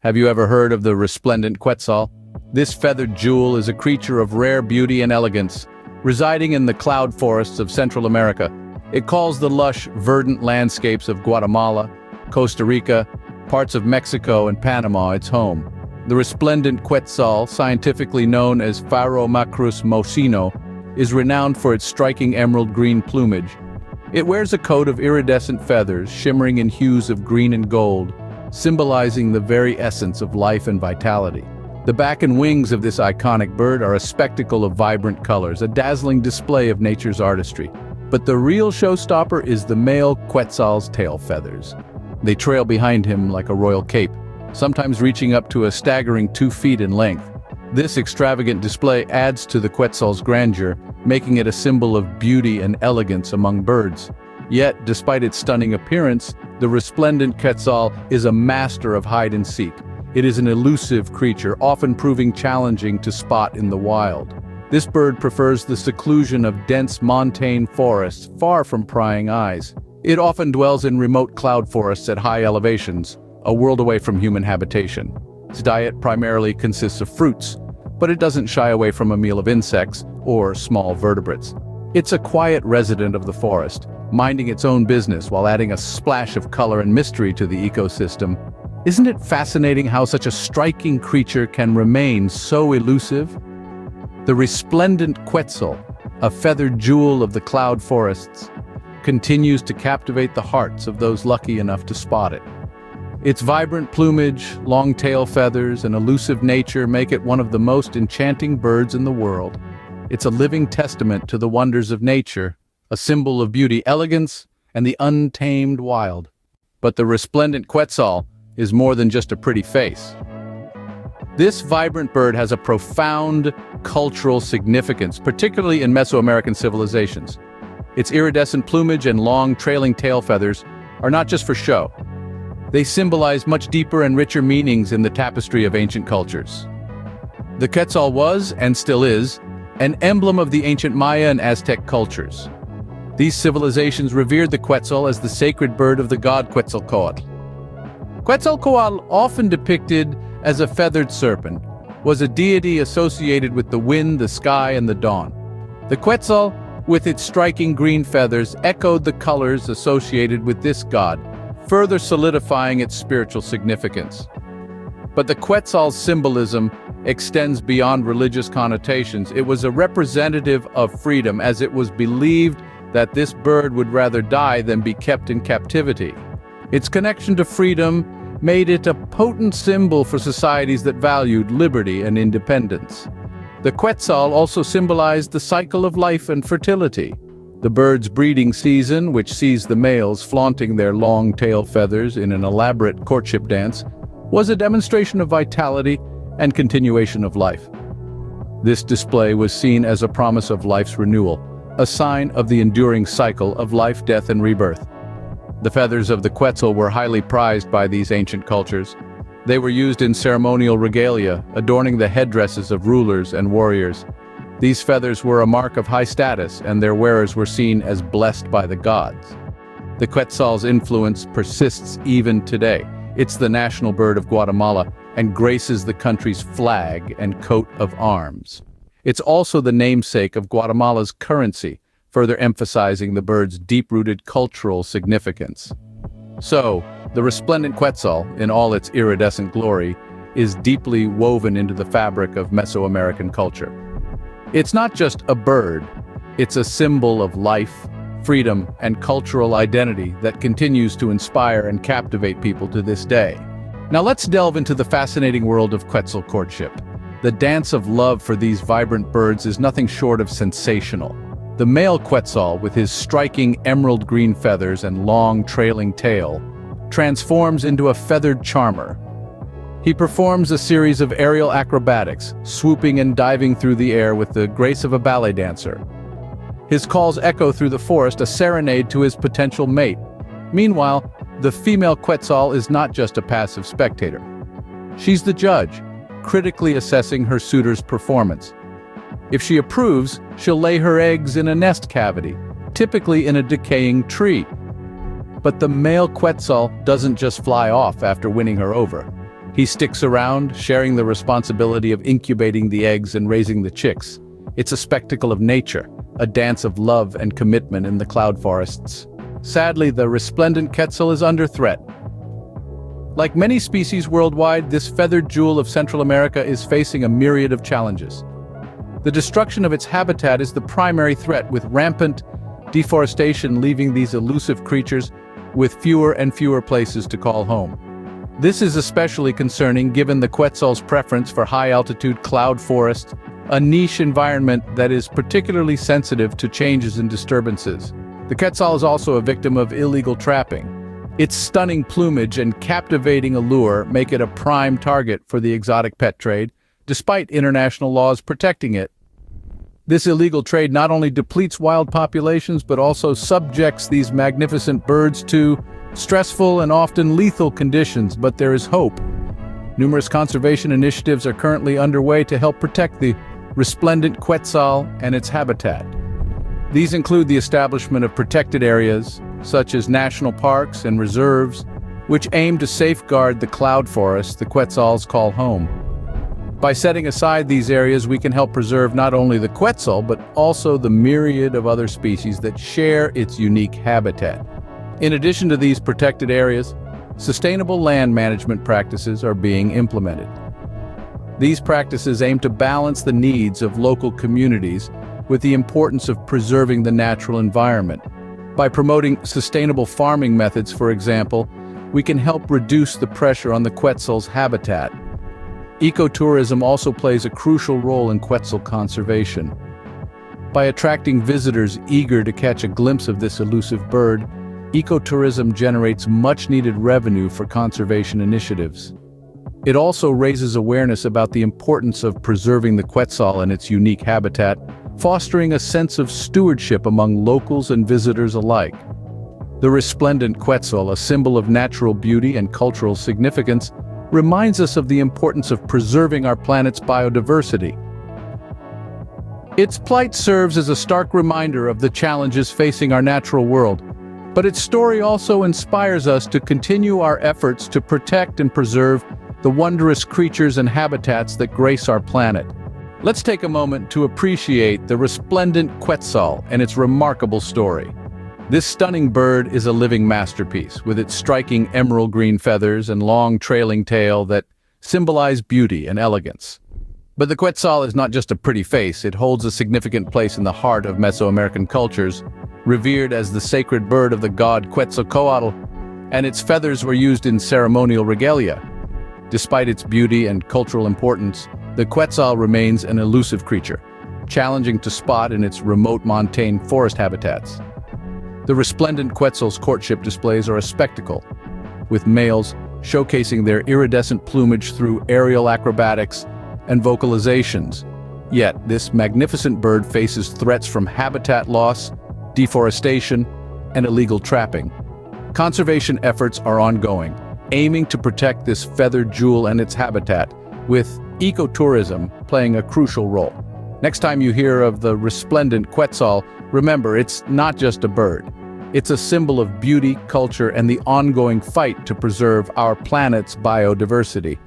Have you ever heard of the resplendent Quetzal? This feathered jewel is a creature of rare beauty and elegance, residing in the cloud forests of Central America. It calls the lush, verdant landscapes of Guatemala, Costa Rica, parts of Mexico and Panama its home. The resplendent Quetzal, scientifically known as Phaeomacrus mosino, is renowned for its striking emerald green plumage. It wears a coat of iridescent feathers, shimmering in hues of green and gold, symbolizing the very essence of life and vitality. The back and wings of this iconic bird are a spectacle of vibrant colors, a dazzling display of nature's artistry. But the real showstopper is the male Quetzal's tail feathers. They trail behind him like a royal cape, sometimes reaching up to a staggering 2 feet in length. This extravagant display adds to the Quetzal's grandeur, making it a symbol of beauty and elegance among birds. Yet, despite its stunning appearance, the resplendent Quetzal is a master of hide and seek. It is an elusive creature, often proving challenging to spot in the wild. This bird prefers the seclusion of dense montane forests, far from prying eyes. It often dwells in remote cloud forests at high elevations, a world away from human habitation. Its diet primarily consists of fruits, but it doesn't shy away from a meal of insects or small vertebrates. It's a quiet resident of the forest, minding its own business while adding a splash of color and mystery to the ecosystem. Isn't it fascinating how such a striking creature can remain so elusive? The resplendent Quetzal, a feathered jewel of the cloud forests, continues to captivate the hearts of those lucky enough to spot it. Its vibrant plumage, long tail feathers, and elusive nature make it one of the most enchanting birds in the world. It's a living testament to the wonders of nature, a symbol of beauty, elegance, and the untamed wild. But the resplendent Quetzal is more than just a pretty face. This vibrant bird has a profound cultural significance, particularly in Mesoamerican civilizations. Its iridescent plumage and long, trailing tail feathers are not just for show. They symbolize much deeper and richer meanings in the tapestry of ancient cultures. The Quetzal was, and still is, an emblem of the ancient Maya and Aztec cultures. These civilizations revered the Quetzal as the sacred bird of the god Quetzalcoatl. Quetzalcoatl, often depicted as a feathered serpent, was a deity associated with the wind, the sky, and the dawn. The Quetzal, with its striking green feathers, echoed the colors associated with this god, further solidifying its spiritual significance. But the Quetzal's symbolism extends beyond religious connotations. It was a representative of freedom, as it was believed that this bird would rather die than be kept in captivity. Its connection to freedom made it a potent symbol for societies that valued liberty and independence. The Quetzal also symbolized the cycle of life and fertility. The bird's breeding season, which sees the males flaunting their long tail feathers in an elaborate courtship dance, was a demonstration of vitality and continuation of life. This display was seen as a promise of life's renewal, a sign of the enduring cycle of life, death, and rebirth. The feathers of the Quetzal were highly prized by these ancient cultures. They were used in ceremonial regalia, adorning the headdresses of rulers and warriors. These feathers were a mark of high status, and their wearers were seen as blessed by the gods. The Quetzal's influence persists even today. It's the national bird of Guatemala and graces the country's flag and coat of arms. It's also the namesake of Guatemala's currency, further emphasizing the bird's deep-rooted cultural significance. So, the resplendent Quetzal, in all its iridescent glory, is deeply woven into the fabric of Mesoamerican culture. It's not just a bird, it's a symbol of life, freedom, and cultural identity that continues to inspire and captivate people to this day. Now let's delve into the fascinating world of Quetzal courtship. The dance of love for these vibrant birds is nothing short of sensational. The male Quetzal, with his striking emerald green feathers and long trailing tail, transforms into a feathered charmer. He performs a series of aerial acrobatics, swooping and diving through the air with the grace of a ballet dancer. His calls echo through the forest, a serenade to his potential mate. Meanwhile, the female Quetzal is not just a passive spectator. She's the judge, critically assessing her suitor's performance. If she approves, she'll lay her eggs in a nest cavity, typically in a decaying tree. But the male Quetzal doesn't just fly off after winning her over. He sticks around, sharing the responsibility of incubating the eggs and raising the chicks. It's a spectacle of nature, a dance of love and commitment in the cloud forests. Sadly, the resplendent Quetzal is under threat. Like many species worldwide, this feathered jewel of Central America is facing a myriad of challenges. The destruction of its habitat is the primary threat, with rampant deforestation leaving these elusive creatures with fewer and fewer places to call home. This is especially concerning given the Quetzal's preference for high-altitude cloud forest, a niche environment that is particularly sensitive to changes and disturbances. The Quetzal is also a victim of illegal trapping. Its stunning plumage and captivating allure make it a prime target for the exotic pet trade, despite international laws protecting it. This illegal trade not only depletes wild populations but also subjects these magnificent birds to stressful and often lethal conditions, but there is hope. Numerous conservation initiatives are currently underway to help protect the resplendent Quetzal and its habitat. These include the establishment of protected areas, such as national parks and reserves, which aim to safeguard the cloud forests the Quetzals call home. By setting aside these areas, we can help preserve not only the Quetzal, but also the myriad of other species that share its unique habitat. In addition to these protected areas, sustainable land management practices are being implemented. These practices aim to balance the needs of local communities with the importance of preserving the natural environment. By promoting sustainable farming methods, for example, we can help reduce the pressure on the Quetzal's habitat. Ecotourism also plays a crucial role in Quetzal conservation. By attracting visitors eager to catch a glimpse of this elusive bird, ecotourism generates much-needed revenue for conservation initiatives. It also raises awareness about the importance of preserving the Quetzal and its unique habitat, fostering a sense of stewardship among locals and visitors alike. The resplendent Quetzal, a symbol of natural beauty and cultural significance, reminds us of the importance of preserving our planet's biodiversity. Its plight serves as a stark reminder of the challenges facing our natural world, but its story also inspires us to continue our efforts to protect and preserve the wondrous creatures and habitats that grace our planet. Let's take a moment to appreciate the resplendent Quetzal and its remarkable story. This stunning bird is a living masterpiece, with its striking emerald green feathers and long trailing tail that symbolize beauty and elegance. But the Quetzal is not just a pretty face, it holds a significant place in the heart of Mesoamerican cultures, revered as the sacred bird of the god Quetzalcoatl, and its feathers were used in ceremonial regalia. Despite its beauty and cultural importance, the Quetzal remains an elusive creature, challenging to spot in its remote montane forest habitats. The resplendent Quetzal's courtship displays are a spectacle, with males showcasing their iridescent plumage through aerial acrobatics and vocalizations. Yet, this magnificent bird faces threats from habitat loss, deforestation, and illegal trapping. Conservation efforts are ongoing, aiming to protect this feathered jewel and its habitat, with ecotourism playing a crucial role. Next time you hear of the resplendent Quetzal, remember, it's not just a bird. It's a symbol of beauty, culture, and the ongoing fight to preserve our planet's biodiversity.